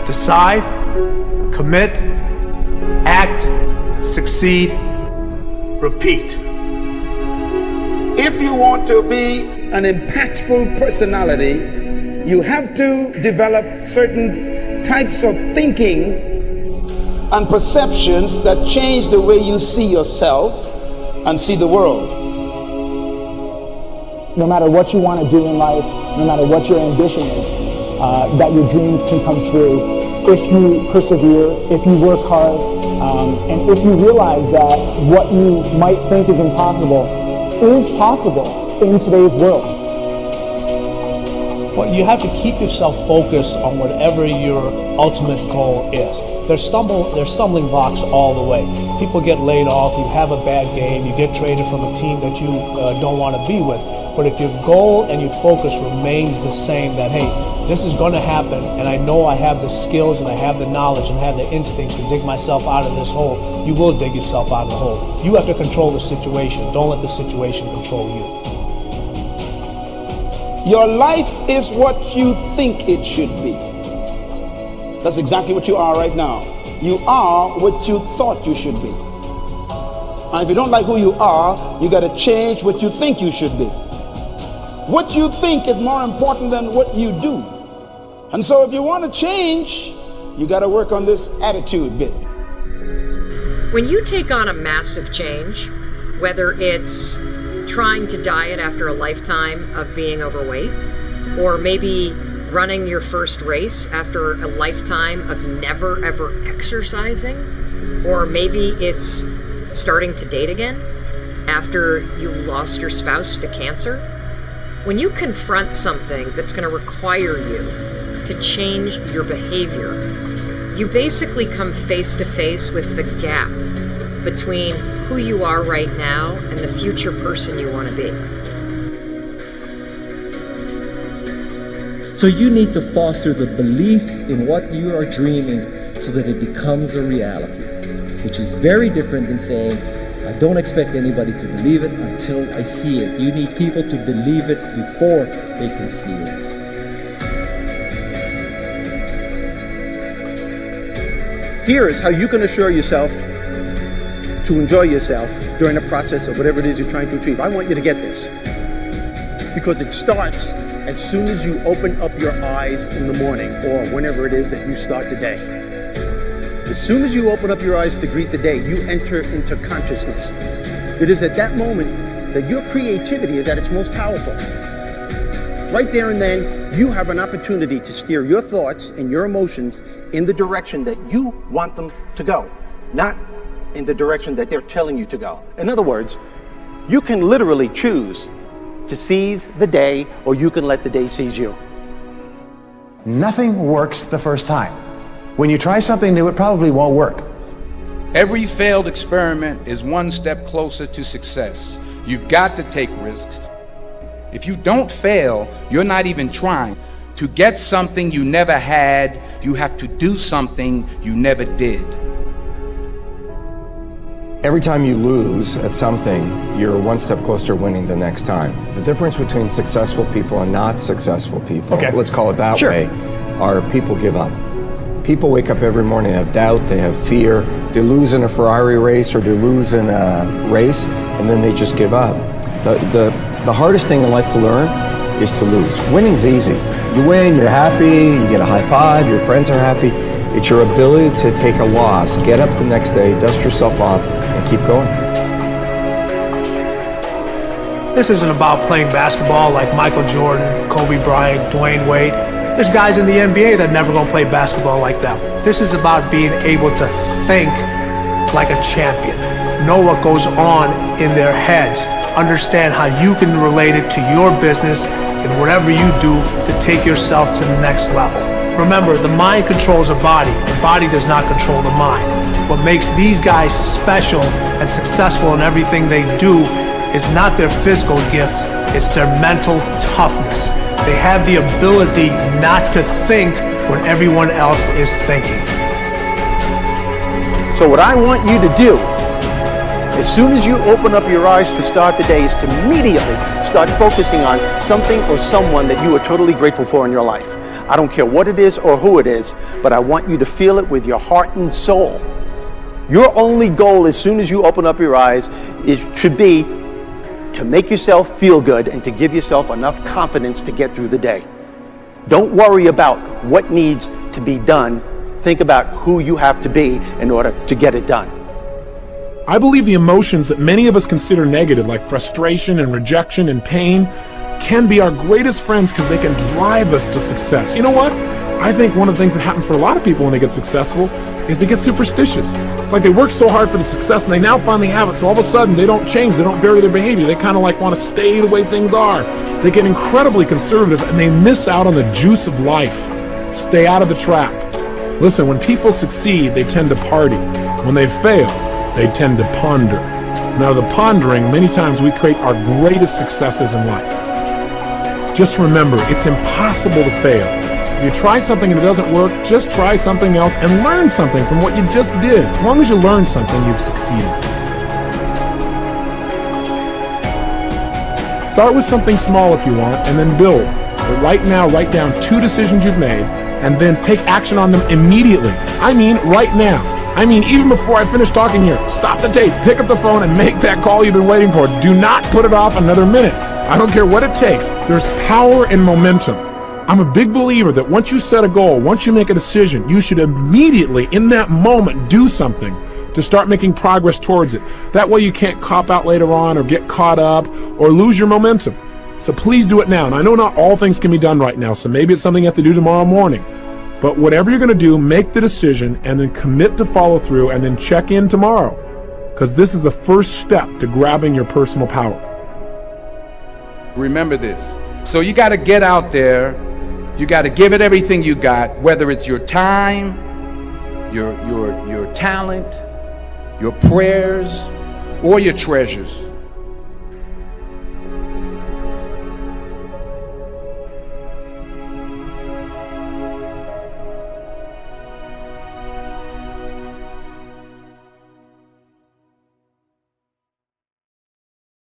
Decide, commit, act, succeed, repeat. If you want to be an impactful personality, you have to develop certain types of thinking and perceptions that change the way you see yourself and see the world. No matter what you want to do in life, no matter what your ambition is, that your dreams can come true if you persevere, if you work hard, and if you realize that what you might think is impossible is possible in today's world. Well, you have to keep yourself focused on whatever your ultimate goal is. There's stumbling blocks all the way. People get laid off, you have a bad game, you get traded from a team that you don't want to be with. But if your goal and your focus remains the same, that, hey, this is going to happen, and I know I have the skills and I have the knowledge and I have the instincts to dig myself out of this hole, you will dig yourself out of the hole. You have to control the situation. Don't let the situation control you. Your life is what you think it should be. That's exactly what you are right now. You are what you thought you should be. And if you don't like who you are, you got to change what you think you should be. What you think is more important than what you do. And so if you want to change, you got to work on this attitude bit. When you take on a massive change, whether it's trying to diet after a lifetime of being overweight, or maybe running your first race after a lifetime of never ever exercising, or maybe it's starting to date again after you lost your spouse to cancer. When you confront something that's going to require you to change your behavior, you basically come face to face with the gap between who you are right now and the future person you want to be. So you need to foster the belief in what you are dreaming so that it becomes a reality, which is very different than saying, I don't expect anybody to believe it until I see it. You need people to believe it before they can see it. Here is how you can assure yourself to enjoy yourself during the process of whatever it is you're trying to achieve. I want you to get this, because it starts as soon as you open up your eyes in the morning, or whenever it is that you start the day. As soon as you open up your eyes to greet the day, you enter into consciousness. It is at that moment that your creativity is at its most powerful. Right there and then, you have an opportunity to steer your thoughts and your emotions in the direction that you want them to go, not in the direction that they're telling you to go. In other words, you can literally choose to seize the day, or you can let the day seize you. Nothing works the first time. When you try something new, it probably won't work. Every failed experiment is one step closer to success. You've got to take risks. If you don't fail, you're not even trying. To get something you never had, you have to do something you never did. Every time you lose at something, you're one step closer to winning the next time. The difference between successful people and not successful people, let's call it that way, are people give up. People wake up every morning, they have doubt, they have fear, they lose in a Ferrari race or they lose in a race, and then they just give up. The hardest thing in life to learn is to lose. Winning's easy. You win, you're happy, you get a high five, your friends are happy. It's your ability to take a loss, get up the next day, dust yourself off, and keep going. This isn't about playing basketball like Michael Jordan, Kobe Bryant, Dwayne Wade. There's guys in the NBA that never gonna play basketball like them. This is about being able to think like a champion, know what goes on in their heads, understand how you can relate it to your business and whatever you do to take yourself to the next level. Remember, the mind controls the body does not control the mind. What makes these guys special and successful in everything they do is not their physical gifts, it's their mental toughness. They have the ability not to think when everyone else is thinking. So what I want you to do, as soon as you open up your eyes to start the day, is to immediately start focusing on something or someone that you are totally grateful for in your life. I don't care what it is or who it is, but I want you to feel it with your heart and soul. Your only goal as soon as you open up your eyes should be to make yourself feel good and to give yourself enough confidence to get through the day. Don't worry about what needs to be done. Think about who you have to be in order to get it done. I believe the emotions that many of us consider negative, like frustration and rejection and pain, can be our greatest friends because they can drive us to success. You know what? I think one of the things that happens for a lot of people when they get successful is they get superstitious. It's like they work so hard for the success and they now finally have it, so all of a sudden they don't change, they don't vary their behavior, they kind of like want to stay the way things are. They get incredibly conservative and they miss out on the juice of life. Stay out of the trap. Listen, when people succeed, they tend to party. When they fail, they tend to ponder. Now, the pondering, many times we create our greatest successes in life. Just remember, it's impossible to fail. If you try something and it doesn't work, just try something else and learn something from what you just did. As long as you learn something, you've succeeded. Start with something small if you want, and then build. But right now, write down 2 decisions you've made, and then take action on them immediately. I mean, right now. I mean, even before I finish talking here. Stop the tape, pick up the phone, and make that call you've been waiting for. Do not put it off another minute. I don't care what it takes. There's power in momentum. I'm a big believer that once you set a goal, once you make a decision, you should immediately, in that moment, do something to start making progress towards it. That way you can't cop out later on or get caught up or lose your momentum. So please do it now. And I know not all things can be done right now, so maybe it's something you have to do tomorrow morning. But whatever you're going to do, make the decision and then commit to follow through and then check in tomorrow. Because this is the first step to grabbing your personal power. Remember this. So you got to get out there. You got to give it everything you got, whether it's your time, your talent, your prayers, or your treasures.